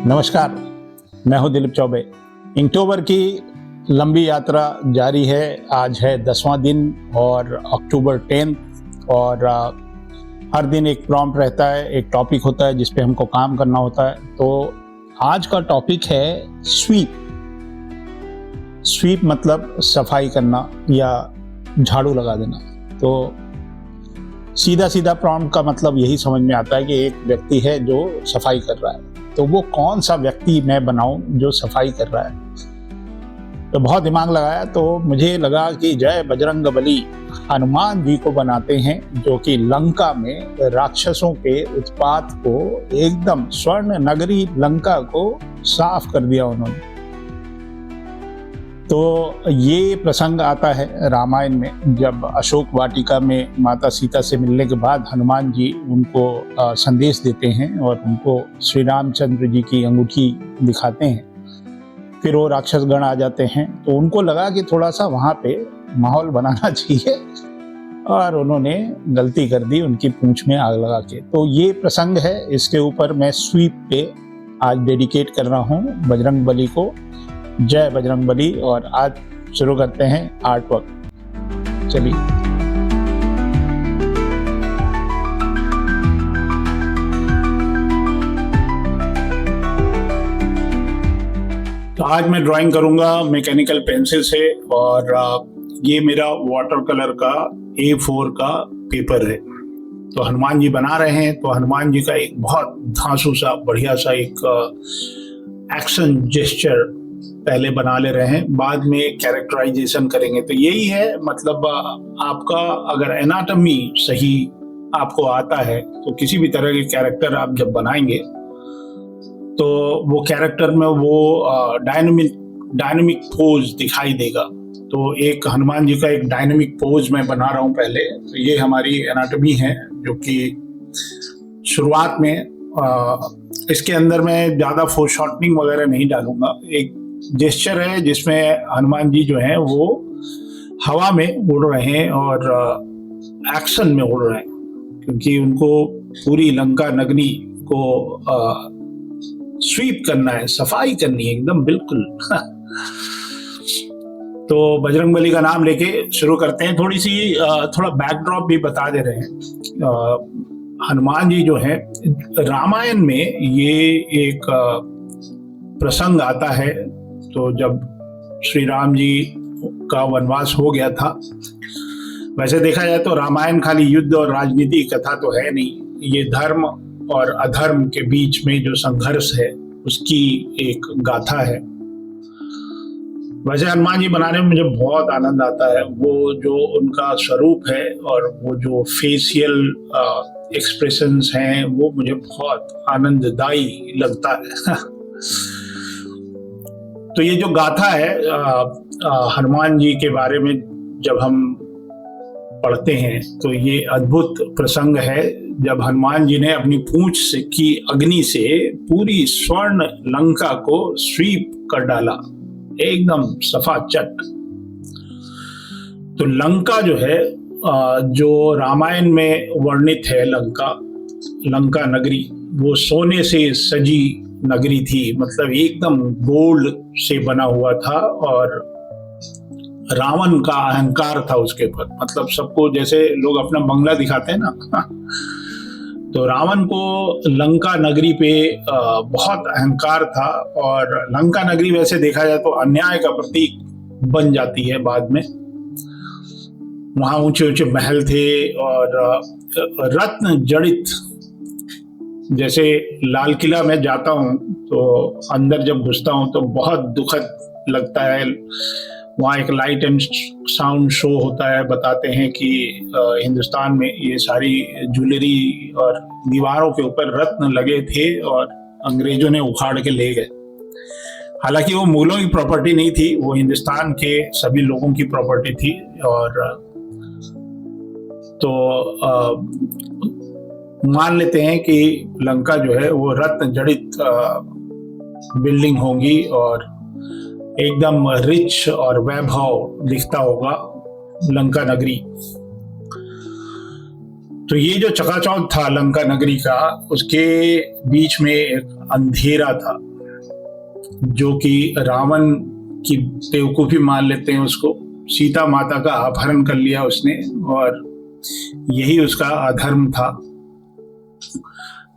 नमस्कार, मैं हूं दिलीप चौबे। इnktober की लंबी यात्रा जारी है। आज है 10वां दिन और अक्टूबर 10 और हर दिन एक प्रॉम्प्ट रहता है, एक टॉपिक होता है जिस पे हमको काम करना होता है। तो आज का टॉपिक है स्वीप। स्वीप मतलब सफाई करना या झाड़ू लगा देना। तो सीधा सीधा प्रॉम्प्ट का मतलब यही समझ में आता है कि एक व्यक्ति है जो सफाई कर रहा है। तो वो कौन सा व्यक्ति मैं बनाऊं जो सफाई कर रहा है। तो बहुत दिमाग लगाया तो मुझे लगा कि जय बजरंगबली हनुमान जी को बनाते हैं, जो कि लंका में राक्षसों के उत्पात को एकदम स्वर्ण नगरी लंका को साफ कर दिया उन्होंने। तो ये प्रसंग आता है रामायण में, जब अशोक वाटिका में माता सीता से मिलने के बाद हनुमान जी उनको संदेश देते हैं और उनको श्री रामचंद्र जी की अंगूठी दिखाते हैं। फिर वो राक्षस गण आ जाते हैं, तो उनको लगा कि थोड़ा सा वहाँ पे माहौल बनाना चाहिए और उन्होंने गलती कर दी, उनकी पूंछ में आग लगा के। तो ये प्रसंग है, इसके ऊपर मैं स्वीप पे आज डेडिकेट कर रहा हूँ बजरंगबली को। जय बजरंगबली। और आज शुरू करते हैं आर्ट वर्क। चलिए। तो आज मैं ड्राइंग करूंगा मैकेनिकल पेंसिल से और ये मेरा वाटर कलर का A4 का पेपर है। तो हनुमान जी बना रहे हैं, तो हनुमान जी का एक बहुत धांसू सा बढ़िया सा एक एक्शन जेस्चर पहले बना ले रहे हैं, बाद में कैरेक्टराइजेशन करेंगे। तो यही है मतलब, आपका अगर एनाटॉमी सही आपको आता है तो किसी भी तरह के कैरेक्टर आप जब बनाएंगे तो वो कैरेक्टर में वो डायनामिक पोज दिखाई देगा। तो एक हनुमान जी का एक डायनामिक पोज मैं बना रहा हूँ पहले। तो ये हमारी एनाटॉमी है, जो कि शुरुआत में इसके अंदर मैं ज़्यादा फोरशॉर्टनिंग वगैरह नहीं डालूंगा। एक जेस्चर है जिसमें हनुमान जी जो हैं वो हवा में उड़ रहे हैं और एक्शन में उड़ रहे हैं, क्योंकि उनको पूरी लंका नगरी को स्वीप करना है, सफाई करनी है एकदम बिल्कुल। तो बजरंगबली का नाम लेके शुरू करते हैं। थोड़ा बैकड्रॉप भी बता दे रहे हैं। हनुमान जी जो है रामायण में ये एक प्रसंग आता है। तो जब श्री राम जी का वनवास हो गया था, वैसे देखा जाए तो रामायण खाली युद्ध और राजनीति की कथा तो है नहीं, ये धर्म और अधर्म के बीच में जो संघर्ष है उसकी एक गाथा है। वैसे हनुमान जी बनाने में मुझे बहुत आनंद आता है। वो जो उनका स्वरूप है और वो जो फेशियल एक्सप्रेशंस हैं वो मुझे बहुत आनंददायी लगता है। तो ये जो गाथा है हनुमान जी के बारे में जब हम पढ़ते हैं तो ये अद्भुत प्रसंग है, जब हनुमान जी ने अपनी पूंछ से की अग्नि से पूरी स्वर्ण लंका को स्वीप कर डाला, एकदम सफाचट। तो लंका जो है, जो रामायण में वर्णित है लंका नगरी, वो सोने से सजी नगरी थी। मतलब एकदम गोल्ड से बना हुआ था और रावण का अहंकार था उसके ऊपर। मतलब सबको जैसे लोग अपना बंगला दिखाते हैं ना, तो रावण को लंका नगरी पे बहुत अहंकार था। और लंका नगरी वैसे देखा जाए तो अन्याय का प्रतीक बन जाती है बाद में। वहां ऊंचे ऊंचे महल थे और रत्न जड़ित, जैसे लाल किला में जाता हूँ तो अंदर जब घुसता हूँ तो बहुत दुखद लगता है। वहाँ एक लाइट एंड साउंड शो होता है, बताते हैं कि हिंदुस्तान में ये सारी ज्वेलरी और दीवारों के ऊपर रत्न लगे थे और अंग्रेजों ने उखाड़ के ले गए। हालांकि वो मुगलों की प्रॉपर्टी नहीं थी, वो हिंदुस्तान के सभी लोगों की प्रॉपर्टी थी। और तो मान लेते हैं कि लंका जो है वो रत्न जड़ित बिल्डिंग होगी और एकदम रिच और वैभव दिखता होगा लंका नगरी। तो ये जो चकाचौंध था लंका नगरी का, उसके बीच में एक अंधेरा था। जो कि रावण की बेवकूफ़ी मान लेते हैं उसको। सीता माता का अपहरण कर लिया उसने और यही उसका अधर्म था।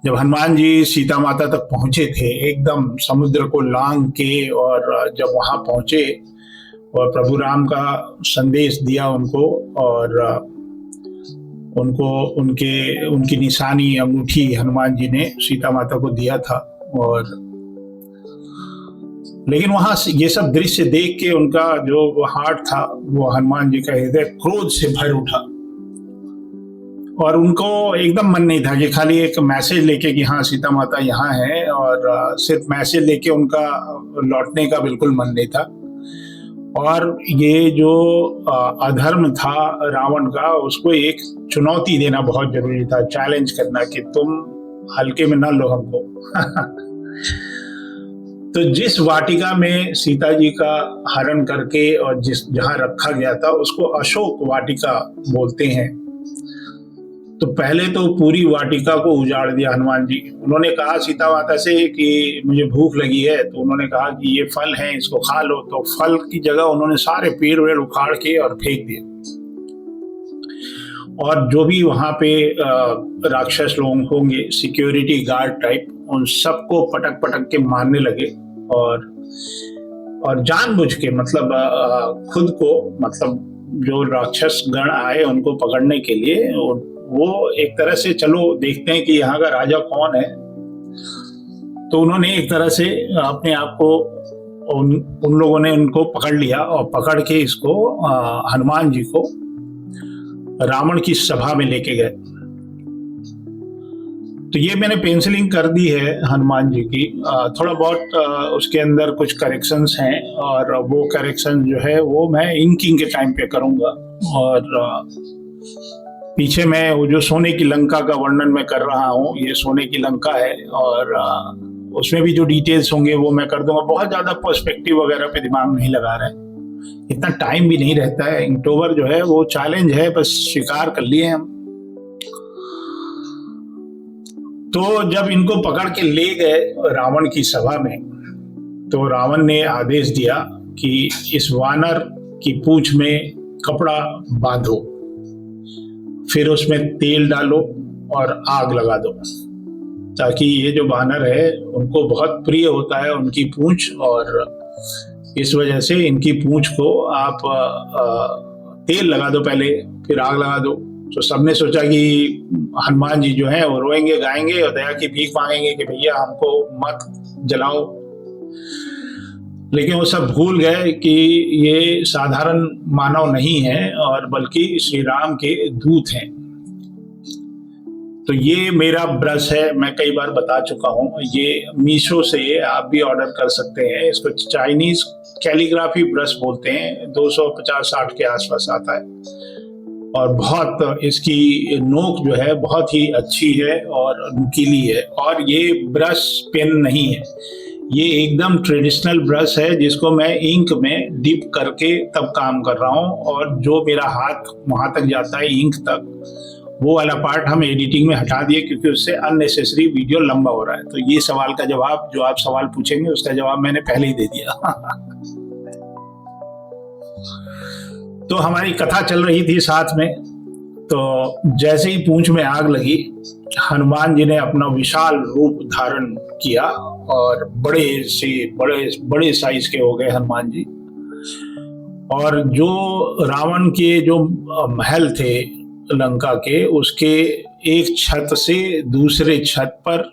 जब हनुमान जी सीता माता तक पहुंचे थे एकदम समुद्र को लांग के, और जब वहां पहुंचे और प्रभु राम का संदेश दिया उनको, और उनको उनकी निशानी अंगूठी हनुमान जी ने सीता माता को दिया था। और लेकिन वहां ये सब दृश्य देख के उनका जो हार्ट था, वो हनुमान जी का हृदय क्रोध से भर उठा, और उनको एकदम मन नहीं था कि खाली एक मैसेज लेके कि हाँ सीता माता यहाँ है, और सिर्फ मैसेज लेके उनका लौटने का बिल्कुल मन नहीं था। और ये जो अधर्म था रावण का, उसको एक चुनौती देना बहुत जरूरी था, चैलेंज करना कि तुम हल्के में ना लो हमको। तो जिस वाटिका में सीता जी का हरण करके और जहां रखा गया था उसको अशोक वाटिका बोलते हैं। तो पहले तो पूरी वाटिका को उजाड़ दिया हनुमान जी। उन्होंने कहा सीता माता से कि मुझे भूख लगी है, तो उन्होंने कहा कि ये फल हैं, इसको खा लो। तो फल की जगह उन्होंने सारे पेड़ वेड़ उखाड़ के और फेंक दिए, और जो भी वहां पे राक्षस लोग होंगे, सिक्योरिटी गार्ड टाइप, उन सबको पटक पटक के मारने लगे। और जानबूझ के, मतलब खुद को, मतलब जो राक्षस गण आए उनको पकड़ने के लिए, वो एक तरह से चलो देखते हैं कि यहाँ का राजा कौन है। तो उन्होंने एक तरह से अपने आप को, उन लोगों ने उनको पकड़ लिया और पकड़ के इसको हनुमान जी को रावण की सभा में लेके गए। तो ये मैंने पेंसिलिंग कर दी है हनुमान जी की, थोड़ा बहुत उसके अंदर कुछ करेक्शंस हैं, और वो करेक्शन जो है वो मैं इंकिंग के टाइम पे करूंगा। और पीछे मैं वो जो सोने की लंका का वर्णन मैं कर रहा हूँ, ये सोने की लंका है, और उसमें भी जो डिटेल्स होंगे वो मैं कर दूंगा। बहुत ज्यादा पर्सपेक्टिव वगैरह पे दिमाग नहीं लगा रहे हैं, इतना टाइम भी नहीं रहता है। इनटोवर जो है वो चैलेंज है, बस स्वीकार कर लिए हम। तो जब इनको पकड़ के ले गए रावण की सभा में, तो रावण ने आदेश दिया कि इस वानर की पूंछ में कपड़ा बांधो, फिर उसमें तेल डालो और आग लगा दो, ताकि ये जो वानर है उनको बहुत प्रिय होता है उनकी पूंछ, और इस वजह से इनकी पूंछ को आप तेल लगा दो पहले, फिर आग लगा दो। तो सबने सोचा कि हनुमान जी जो हैं वो रोएंगे गाएंगे और दया की भीख मांगेंगे कि भैया हमको मत जलाओ। लेकिन वो सब भूल गए कि ये साधारण मानव नहीं है, और बल्कि श्री राम के दूत हैं। तो ये मेरा ब्रश है, मैं कई बार बता चुका हूँ, ये मीशो से आप भी ऑर्डर कर सकते हैं। इसको चाइनीज कैलीग्राफी ब्रश बोलते हैं, 250-60 के आसपास आता है, और बहुत इसकी नोक जो है बहुत ही अच्छी है और नुकीली है। और ये ब्रश पेन नहीं है, ये एकदम ट्रेडिशनल ब्रश है जिसको मैं इंक में डिप करके तब काम कर रहा हूँ, और जो मेरा हाथ वहां तक जाता है इंक तक, वो वाला पार्ट हम एडिटिंग में हटा दिए क्योंकि उससे अननेसेसरी वीडियो लंबा हो रहा है। तो ये सवाल का जवाब, जो आप सवाल पूछेंगे उसका जवाब मैंने पहले ही दे दिया। तो हमारी कथा चल रही थी साथ में, तो जैसे ही पूंछ में आग लगी, हनुमान जी ने अपना विशाल रूप धारण किया और बड़े साइज के हो गए हनुमान जी। और जो रावण के जो महल थे लंका के, उसके एक छत से दूसरे छत पर,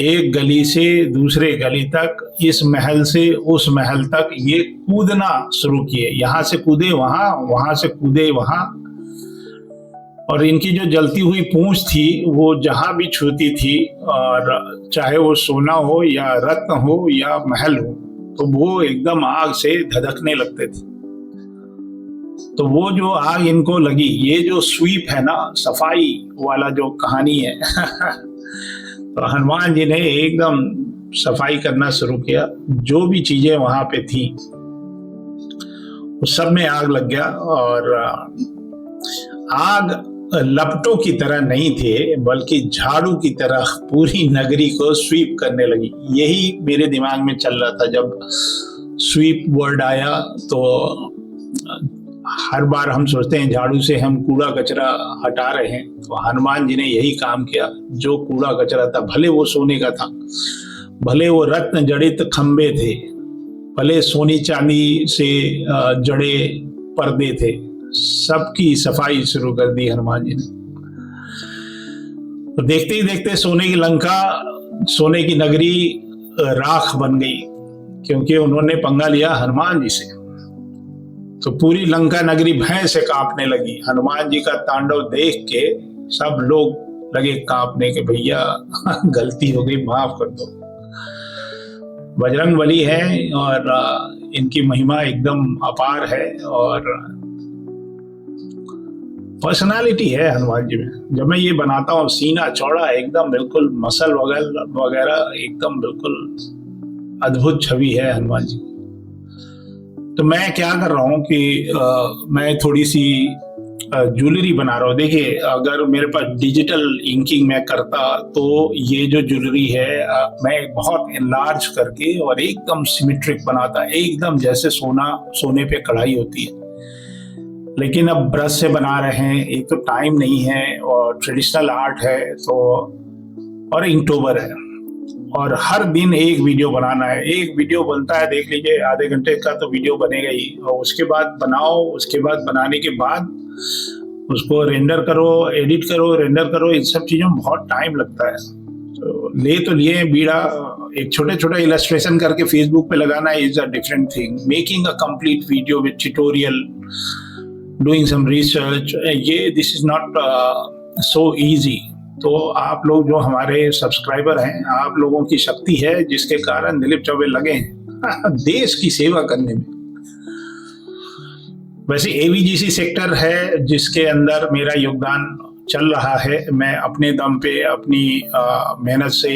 एक गली से दूसरे गली तक, इस महल से उस महल तक ये कूदना शुरू किए। यहाँ से कूदे वहां, वहां से कूदे वहां, और इनकी जो जलती हुई पूंछ थी वो जहां भी छूती थी, और चाहे वो सोना हो या रत्न हो या महल हो, तो वो एकदम आग से धधकने लगते थे। तो वो जो आग इनको लगी, ये जो स्वीप है ना, सफाई वाला जो कहानी है, तो हनुमान जी ने एकदम सफाई करना शुरू किया। जो भी चीजें वहां पे थी उस सब में आग लग गया, और आग लपटों की तरह नहीं थे, बल्कि झाड़ू की तरह पूरी नगरी को स्वीप करने लगी। यही मेरे दिमाग में चल रहा था जब स्वीप वर्ड आया। तो हर बार हम सोचते हैं झाड़ू से हम कूड़ा कचरा हटा रहे हैं, तो हनुमान जी ने यही काम किया। जो कूड़ा कचरा था, भले वो सोने का था, भले वो रत्न जड़ित खंबे थे, भले सोनी चांदी से जड़े पर्दे थे, सबकी सफाई शुरू कर दी हनुमान जी ने। तो देखते ही देखते सोने की लंका, सोने की नगरी राख बन गई, क्योंकि उन्होंने पंगा लिया हनुमान जी से। तो पूरी लंका नगरी भय से कांपने लगी। हनुमान जी का तांडव देख के सब लोग लगे कांपने के, भैया गलती हो गई, माफ कर दो। बजरंगबली है और इनकी महिमा एकदम अपार है, और पर्सनालिटी है हनुमान जी में। जब मैं ये बनाता हूँ, सीना चौड़ा एकदम, बिल्कुल मसल वगैरह एकदम बिल्कुल अद्भुत छवि है हनुमान जी। तो मैं क्या कर रहा हूँ कि मैं थोड़ी सी ज्वेलरी बना रहा हूँ। देखिए, अगर मेरे पास डिजिटल इंकिंग मैं करता तो ये जो ज्वेलरी है मैं बहुत एनलार्ज करके और एकदम सिमेट्रिक बनाता, एकदम जैसे सोने पे कढ़ाई होती है। लेकिन अब ब्रश से बना रहे हैं, एक तो टाइम नहीं है और ट्रेडिशनल आर्ट है, तो और इंकटोबर है, और हर दिन एक वीडियो बनाना है। एक वीडियो बनता है, देख लीजिए, आधे घंटे का तो वीडियो बनेगा ही, और उसके बाद बनाओ, उसके बाद बनाने के बाद उसको रेंडर करो, एडिट करो, रेंडर करो, इन सब चीज़ों में बहुत टाइम लगता है। तो लिए बीड़ा, एक छोटे छोटे इलस्ट्रेशन करके फेसबुक पे लगाना is a different thing. Making a complete video with tutorial, doing some research, ये this is not so easy. तो आप लोग जो हमारे सब्सक्राइबर हैं, आप लोगों की शक्ति है जिसके कारण दिलीप चौबे लगे हैं देश की सेवा करने में। वैसे एवीजीसी सेक्टर है जिसके अंदर मेरा योगदान चल रहा है। मैं अपने दम पे अपनी मेहनत से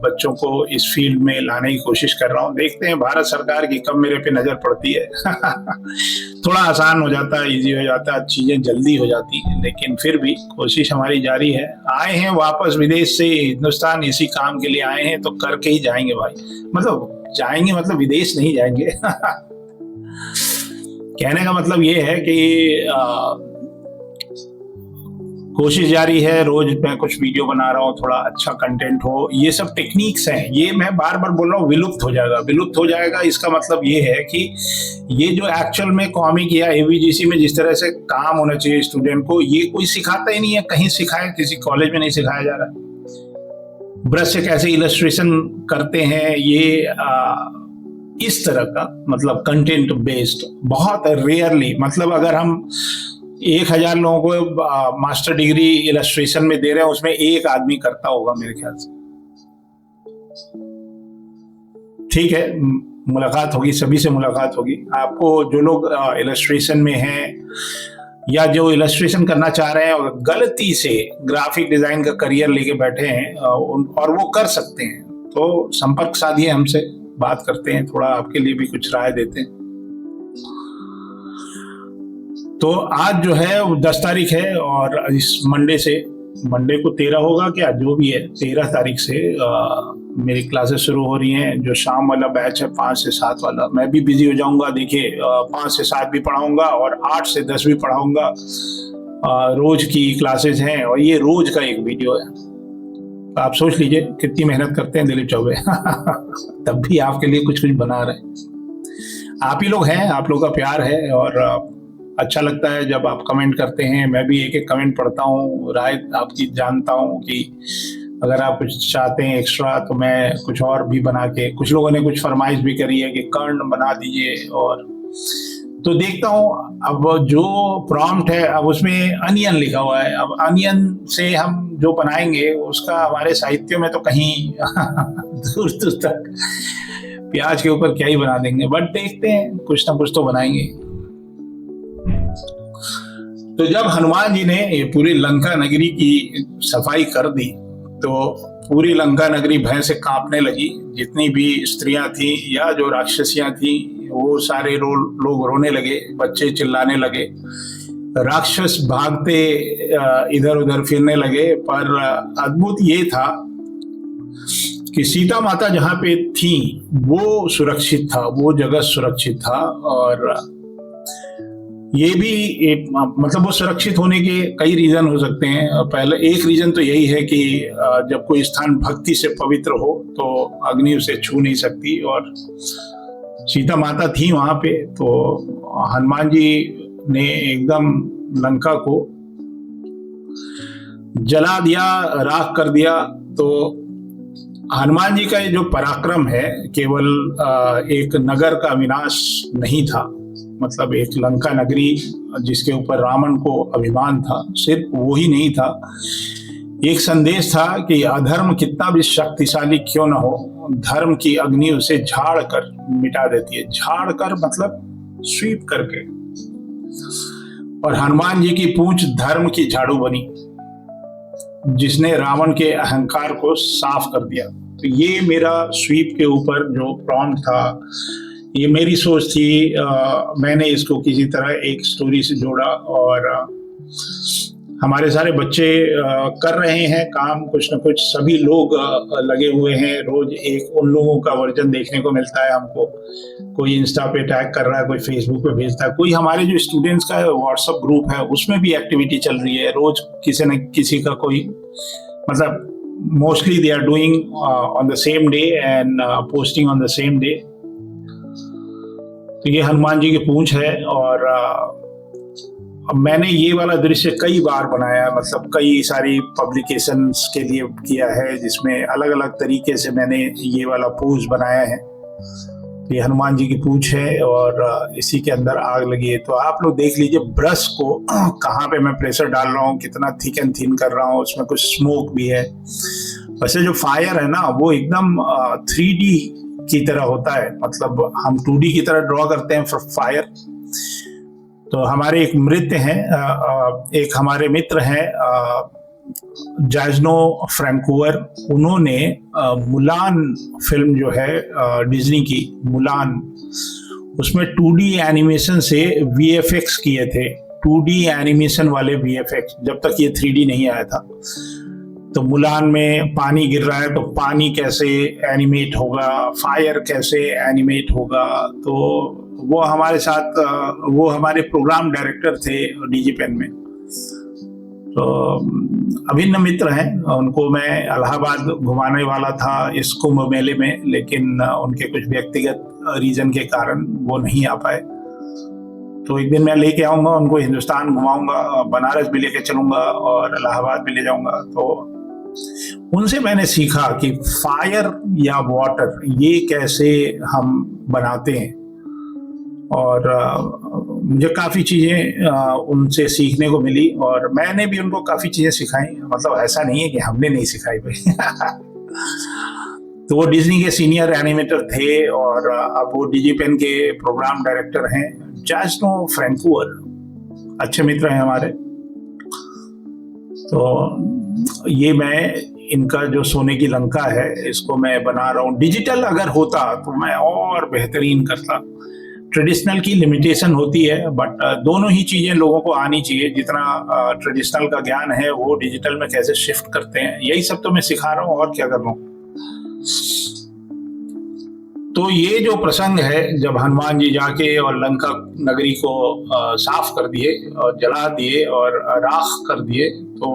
बच्चों को इस फील्ड में लाने की कोशिश कर रहा हूँ। देखते हैं भारत सरकार की कब मेरे पे नजर पड़ती है थोड़ा आसान हो जाता है, इजी हो जाता है, चीजें जल्दी हो जाती है, लेकिन फिर भी कोशिश हमारी जारी है। आए हैं वापस विदेश से हिंदुस्तान, इसी काम के लिए आए हैं, तो करके ही जाएंगे भाई। मतलब जाएंगे मतलब विदेश नहीं जाएंगे कहने का मतलब ये है कि कोशिश जारी है। रोज मैं कुछ वीडियो बना रहा हूँ, थोड़ा अच्छा कंटेंट हो। ये सब टेक्निक्स हैं, ये मैं बार बार बोल रहा हूँ, विलुप्त हो जाएगा, विलुप्त हो जाएगा। इसका मतलब ये है कि ये जो एक्चुअल में कॉमिक या एवीजीसी में जिस तरह से काम होना चाहिए स्टूडेंट को, ये कोई सिखाता ही नहीं है। कहीं सिखाए, किसी कॉलेज में नहीं सिखाया जा रहा। ब्रश से कैसे इलस्ट्रेशन करते हैं, ये इस तरह का मतलब कंटेंट बेस्ड बहुत रेयरली, मतलब अगर हम 1000 लोगों को मास्टर डिग्री इलस्ट्रेशन में दे रहे हैं, उसमें एक आदमी करता होगा मेरे ख्याल से। ठीक है, मुलाकात होगी, सभी से मुलाकात होगी। आपको जो लोग इलस्ट्रेशन में हैं या जो इलस्ट्रेशन करना चाह रहे हैं और गलती से ग्राफिक डिजाइन का करियर लेके बैठे हैं और वो कर सकते हैं, तो संपर्क साधिए हमसे, बात करते हैं, थोड़ा आपके लिए भी कुछ राय देते हैं। तो आज जो है 10 तारीख है, और इस मंडे को 13 होगा क्या, जो भी है, 13 तारीख से मेरी क्लासेस शुरू हो रही हैं। जो शाम वाला बैच है 5 से 7 वाला, मैं भी बिजी हो जाऊंगा। देखिए 5 से 7 भी पढ़ाऊंगा और 8 से 10 भी पढ़ाऊंगा। रोज की क्लासेस हैं, और ये रोज का एक वीडियो है। तो आप सोच लीजिए कितनी मेहनत करते हैं दिलीप चौबे तब भी आपके लिए कुछ बना रहे हैं। आप ही लोग हैं, आप लोग का प्यार है, और अच्छा लगता है जब आप कमेंट करते हैं। मैं भी एक एक कमेंट पढ़ता हूँ, राय आपकी जानता हूँ कि अगर आप कुछ चाहते हैं एक्स्ट्रा तो मैं कुछ और भी बना के, कुछ लोगों ने कुछ फरमाइश भी करी है कि कर्ण बना दीजिए, और तो देखता हूँ। अब जो प्रॉम्प्ट है, अब उसमें अनियन लिखा हुआ है। अब अनियन से हम जो बनाएंगे उसका हमारे साहित्य में तो कहीं दूर दूर तक, प्याज के ऊपर क्या ही बना देंगे, बट देखते हैं, कुछ ना कुछ तो बनाएंगे। तो जब हनुमान जी ने ये पूरी लंका नगरी की सफाई कर दी, तो पूरी लंका नगरी भय से कांपने लगी। जितनी भी स्त्रियां थी या जो राक्षसियां थी, वो सारे लोग रोने लगे, बच्चे चिल्लाने लगे। राक्षस भागते इधर उधर फिरने लगे। पर अद्भुत ये था कि सीता माता जहाँ पे थी वो सुरक्षित था, वो जगह सुरक्षित था। और ये भी मतलब वो सुरक्षित होने के कई रीजन हो सकते हैं। पहले एक रीजन तो यही है कि जब कोई स्थान भक्ति से पवित्र हो तो अग्नि उसे छू नहीं सकती, और सीता माता थी वहां पे, तो हनुमान जी ने एकदम लंका को जला दिया, राख कर दिया। तो हनुमान जी का ये जो पराक्रम है केवल एक नगर का विनाश नहीं था, मतलब एक लंका नगरी जिसके ऊपर रावण को अभिमान था, सिर्फ वो ही नहीं था, एक संदेश था कि अधर्म कितना भी शक्तिशाली क्यों न हो, धर्म की अग्नि उसे झाड़ कर मिटा देती है। झाड़ कर मतलब स्वीप करके। और हनुमान जी की पूंछ धर्म की झाड़ू बनी, जिसने रावण के अहंकार को साफ कर दिया। तो ये मेरा स्वीप के ऊपर जो प्रॉम्प्ट था, ये मेरी सोच थी। मैंने इसको किसी तरह एक स्टोरी से जोड़ा, और हमारे सारे बच्चे कर रहे हैं काम, कुछ न कुछ सभी लोग लगे हुए हैं। रोज एक उन लोगों का वर्जन देखने को मिलता है हमको। कोई इंस्टा पे टैग कर रहा है, कोई फेसबुक पे भेजता है, कोई हमारे जो स्टूडेंट्स का व्हाट्सएप ग्रुप है उसमें भी एक्टिविटी चल रही है। रोज किसी न किसी का कोई, मतलब mostly they are doing on the same day and posting on the same day. तो ये हनुमान जी की पूंछ है। और मैंने ये वाला दृश्य कई बार बनाया, मतलब कई सारी पब्लिकेशंस के लिए किया है, जिसमें अलग अलग तरीके से मैंने ये वाला पोज बनाया है। ये हनुमान जी की पूंछ है और इसी के अंदर आग लगी है। तो आप लोग देख लीजिए ब्रश को कहाँ पे मैं प्रेशर डाल रहा हूँ, कितना थिक एंड थिन कर रहा हूँ, उसमें कुछ स्मोक भी है। वैसे जो फायर है ना वो एकदम 3D की तरह होता है, मतलब हम 2D की तरह ड्रॉ करते हैं फायर। तो हमारे एक मित्र हैं, एक हमारे मित्र हैं जाजनो फ्रैंकूअर, उन्होंने मुलान फिल्म जो है डिज्नी की मुलान, उसमें 2D एनिमेशन से VFX किए थे, 2D एनिमेशन वाले VFX, जब तक ये 3D नहीं आया था। तो मुलान में पानी गिर रहा है तो पानी कैसे एनिमेट होगा, फायर कैसे एनिमेट होगा। तो वो हमारे साथ, वो हमारे प्रोग्राम डायरेक्टर थे DigiPen में। तो अभिन्न मित्र हैं, उनको मैं इलाहाबाद घुमाने वाला था इस कुंभ मेले में, लेकिन उनके कुछ व्यक्तिगत रीजन के कारण वो नहीं आ पाए। तो एक दिन मैं लेके आऊँगा उनको, हिंदुस्तान घुमाऊंगा, बनारस भी लेके चलूंगा और इलाहाबाद भी ले जाऊंगा। तो उनसे मैंने सीखा कि फायर या वाटर ये कैसे हम बनाते हैं, और मुझे काफ़ी चीज़ें उनसे सीखने को मिली और मैंने भी उनको काफ़ी चीज़ें सिखाई। मतलब ऐसा नहीं है कि हमने नहीं सिखाई भाई तो वो डिज्नी के सीनियर एनिमेटर थे और अब वो DigiPen के प्रोग्राम डायरेक्टर हैं, जाजनो फ्रैंकूअर, अच्छे मित्र हैं हमारे। तो ये मैं इनका जो सोने की लंका है इसको मैं बना रहा हूँ। डिजिटल अगर होता तो मैं और बेहतरीन करता। ट्रेडिशनल की लिमिटेशन होती है, बट दोनों ही चीज़ें लोगों को आनी चाहिए। जितना ट्रेडिशनल का ज्ञान है वो डिजिटल में कैसे शिफ्ट करते हैं, यही सब तो मैं सिखा रहा हूँ, और क्या कर रहा हूँ। तो ये जो प्रसंग है जब हनुमान जी जाके और लंका नगरी को साफ कर दिए और जला दिए और राख कर दिए, तो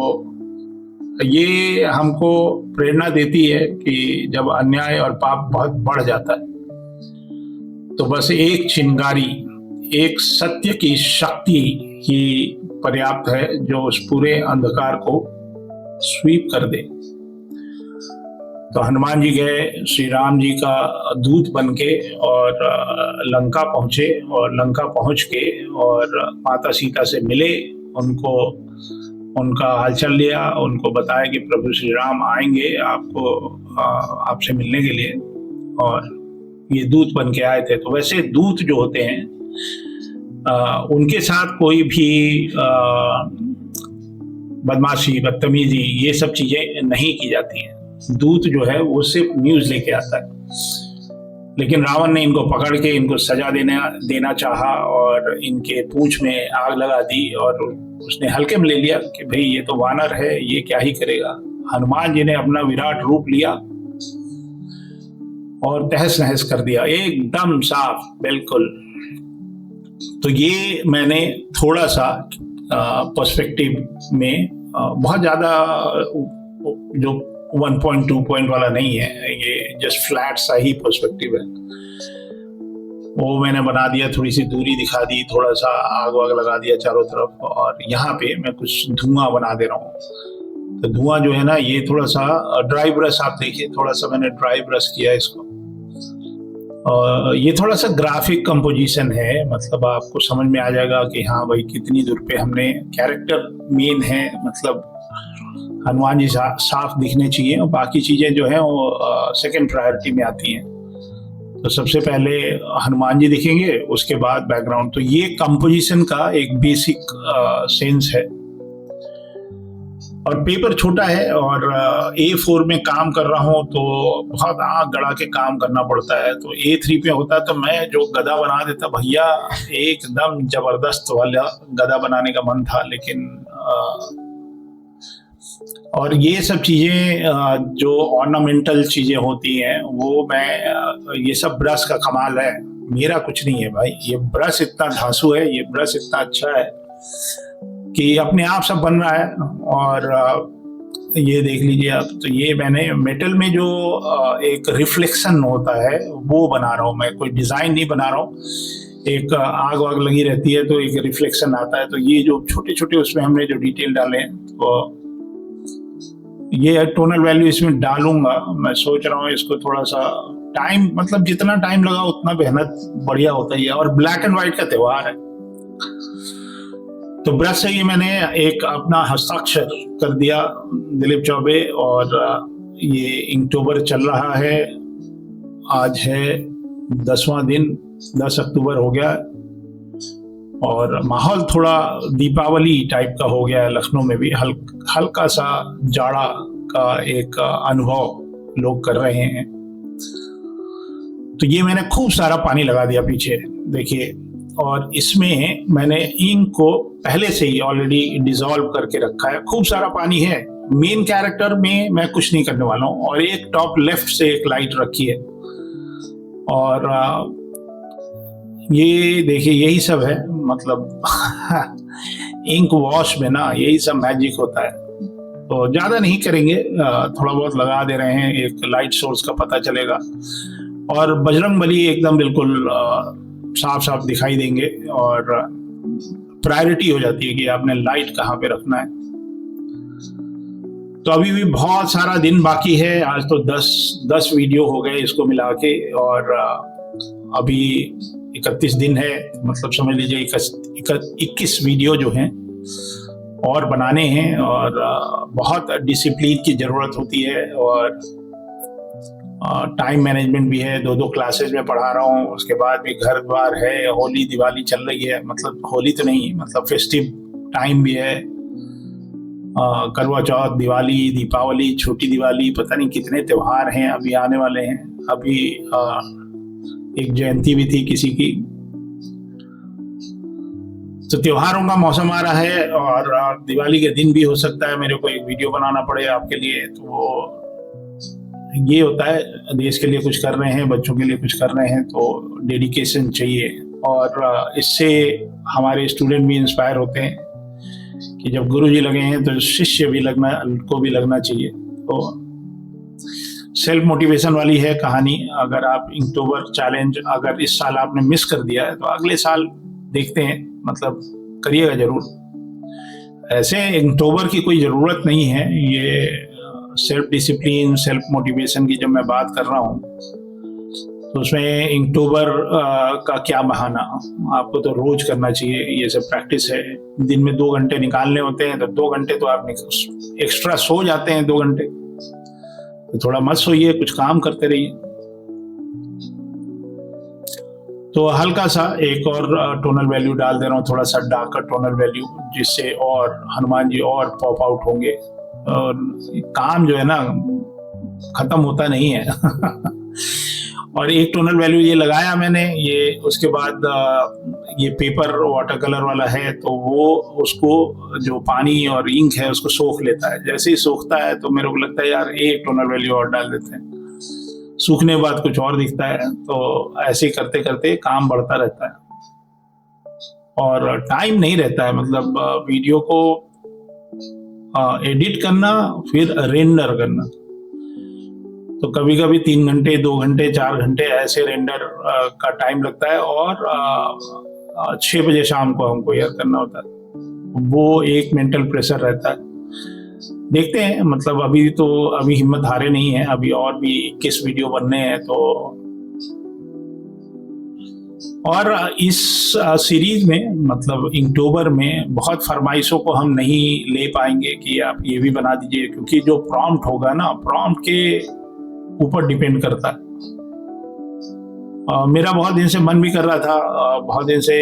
ये हमको प्रेरणा देती है कि जब अन्याय और पाप बहुत बढ़ जाता है तो बस एक चिंगारी, एक सत्य की शक्ति ही पर्याप्त है जो उस पूरे अंधकार को स्वीप कर दे। तो हनुमान जी गए श्री राम जी का दूत बनके और लंका पहुंचे, और लंका पहुंच के और माता सीता से मिले, उनको उनका हालचाल लिया, उनको बताया कि प्रभु श्री राम आएंगे आपको आपसे मिलने के लिए, और ये दूत बन के आए थे। तो वैसे दूत जो होते हैं उनके साथ कोई भी बदमाशी, बदतमीजी, ये सब चीजें नहीं की जाती हैं। दूत जो है वो सिर्फ न्यूज लेके आता है। लेकिन रावण ने इनको पकड़ के इनको सजा देना चाहा और इनके पूंछ में आग लगा दी, और उसने हल्के में ले लिया कि भाई ये तो वानर है, ये क्या ही करेगा। हनुमान जी ने अपना विराट रूप लिया और तहस नहस कर दिया, एकदम साफ, बिल्कुल। तो ये मैंने थोड़ा सा पर्सपेक्टिव में, बहुत ज्यादा जो 1.2 पॉइंट वाला नहीं है, ये जस्ट फ्लैट सा ही पर्सपेक्टिव है, वो मैंने बना दिया। थोड़ी सी दूरी दिखा दी, थोड़ा सा आग वाग लगा दिया चारों तरफ, और यहाँ पे मैं कुछ धुआं बना दे रहा हूँ। तो धुआं जो है ना, ये थोड़ा सा ड्राई ब्रश, आप देखिए थोड़ा सा मैंने ड्राई ब्रश किया इसको। ये थोड़ा सा ग्राफिक कंपोजिशन है, मतलब आपको समझ में आ जाएगा कि हाँ भाई कितनी दूर पे हमने, कैरेक्टर मेन है, मतलब हनुमान जी साफ दिखने चाहिए, और बाकी चीजें जो है वो सेकंड प्रायोरिटी में आती हैं। तो सबसे पहले हनुमान जी दिखेंगे, उसके बाद बैकग्राउंड। तो ये कंपोजिशन का एक बेसिक सेंस है। और पेपर छोटा है और A4 में काम कर रहा हूँ, तो बहुत आग गड़ा के काम करना पड़ता है। तो A3 पे होता तो मैं जो गदा बना देता भैया, एकदम जबरदस्त वाला गदा बनाने का मन था, लेकिन और ये सब चीजें जो ऑर्नामेंटल चीजें होती हैं, वो मैं, ये सब ब्रश का कमाल है, मेरा कुछ नहीं है भाई। ये ब्रश इतना धांसू है, ये ब्रश इतना अच्छा है कि अपने आप सब बन रहा है। और ये देख लीजिए आप, तो ये मैंने मेटल में जो एक रिफ्लेक्शन होता है वो बना रहा हूँ मैं, कोई डिजाइन नहीं बना रहा हूँ। एक आग वाग लगी रहती है तो एक रिफ्लेक्शन आता है। तो ये जो छोटे छोटे उसमें हमने जो डिटेल डाले हैं, तो ये टोनल वैल्यू इसमें डालूंगा। मैं सोच रहा हूँ इसको थोड़ा सा टाइम, मतलब जितना टाइम लगा उतना मेहनत बढ़िया होता ही है, और ब्लैक एंड व्हाइट का त्योहार है। तो ब्रश से ही मैंने एक अपना हस्ताक्षर कर दिया, दिलीप चौबे। और ये इक्टूबर चल रहा है, आज है 10वां दिन, 10 अक्टूबर हो गया, और माहौल थोड़ा दीपावली टाइप का हो गया है। लखनऊ में भी हल्का सा जाड़ा का एक अनुभव लोग कर रहे हैं। तो ये मैंने खूब सारा पानी लगा दिया पीछे, देखिए। और इसमें मैंने इंक को पहले से ही ऑलरेडी डिसॉल्व करके रखा है, खूब सारा पानी है। मेन कैरेक्टर में मैं कुछ नहीं करने वाला हूँ। और एक टॉप लेफ्ट से एक लाइट रखी है, और ये देखिए यही सब है, मतलब इंक वॉश में ना यही सब मैजिक होता है। तो ज्यादा नहीं करेंगे, थोड़ा बहुत लगा दे रहे हैं, एक लाइट सोर्स का पता चलेगा। और बजरंगबली एकदम बिल्कुल साफ साफ दिखाई देंगे, और प्रायोरिटी हो जाती है कि आपने लाइट कहाँ पे रखना है। तो अभी भी बहुत सारा दिन बाकी है। आज तो 10 वीडियो हो गए इसको मिला के, और अभी 31 दिन है, मतलब समझ लीजिए 21 वीडियो जो हैं और बनाने हैं। और बहुत डिसिप्लिन की जरूरत होती है, और टाइम मैनेजमेंट भी है। 2 क्लासेस में पढ़ा रहा हूँ, उसके बाद भी घर द्वार है, होली दिवाली चल रही है, मतलब होली तो नहीं, मतलब फेस्टिव टाइम भी है। करवा चौथ, दिवाली, दीपावली, छोटी दिवाली, पता नहीं कितने त्योहार हैं अभी आने वाले हैं। अभी एक जयंती भी थी किसी की। तो त्योहारों का मौसम आ रहा है, और दिवाली के दिन भी हो सकता है मेरे को एक वीडियो बनाना पड़े आपके लिए। तो ये होता है, देश के लिए कुछ कर रहे हैं, बच्चों के लिए कुछ कर रहे हैं, तो डेडिकेशन चाहिए। और इससे हमारे स्टूडेंट भी इंस्पायर होते हैं कि जब गुरु जी लगे हैं तो शिष्य भी लगना चाहिए। तो सेल्फ मोटिवेशन वाली है कहानी। अगर आप इक्टूबर चैलेंज अगर इस साल आपने मिस कर दिया है, तो अगले साल देखते हैं, मतलब करिएगा जरूर। ऐसे इक्टूबर की कोई ज़रूरत नहीं है। ये सेल्फ डिसिप्लिन, सेल्फ मोटिवेशन की जब मैं बात कर रहा हूँ, तो उसमें इक्टूबर का क्या बहाना, आपको तो रोज करना चाहिए। ये सब प्रैक्टिस है, दिन में 2 घंटे निकालने होते हैं, तो 2 घंटे तो आप एक्स्ट्रा सो जाते हैं 2 घंटे, तो थोड़ा मत सोइए, कुछ काम करते रहिए। तो हल्का सा एक और टोनल वैल्यू डाल दे रहा हूँ, थोड़ा सा डार्कर टोनल वैल्यू, जिससे और हनुमान जी और पॉप आउट होंगे। और काम जो है ना खत्म होता नहीं है। और एक टोनल वैल्यू ये लगाया मैंने, ये उसके बाद ये पेपर वाटर कलर वाला है तो वो उसको जो पानी और इंक है उसको सोख लेता है। जैसे ही सोखता है तो मेरे को लगता है यार एक टोनल वैल्यू और डाल देते हैं, सूखने के बाद कुछ और दिखता है। तो ऐसे ही करते करते काम बढ़ता रहता है और टाइम नहीं रहता है, मतलब वीडियो को एडिट करना फिर रेंडर करना, तो कभी कभी 3 घंटे 2 घंटे 4 घंटे ऐसे रेंडर का टाइम लगता है। और 6 बजे शाम को हमको यार करना होता है, वो एक मेंटल प्रेशर रहता है। देखते हैं, मतलब अभी हिम्मत हारे नहीं है, अभी और भी 21 वीडियो बनने हैं। तो और इस सीरीज में मतलब इनटोबर में बहुत फरमाइशों को हम नहीं ले पाएंगे कि आप ये भी बना दीजिए, क्योंकि जो प्रॉम्प्ट होगा ना, प्रॉम्प्ट के ऊपर डिपेंड करता है। मेरा बहुत दिन से मन भी कर रहा था, बहुत दिन से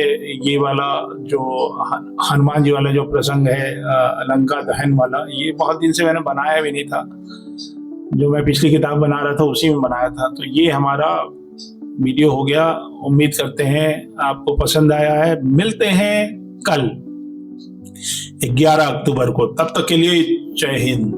ये वाला जो हनुमान जी वाला जो प्रसंग है, लंका दहन वाला, ये बहुत दिन से मैंने बनाया भी नहीं था। जो मैं पिछली किताब बना रहा था उसी में बनाया था। तो ये हमारा वीडियो हो गया, उम्मीद करते हैं आपको पसंद आया है। मिलते हैं कल 11 अक्टूबर को, तब तक के लिए जय हिंद।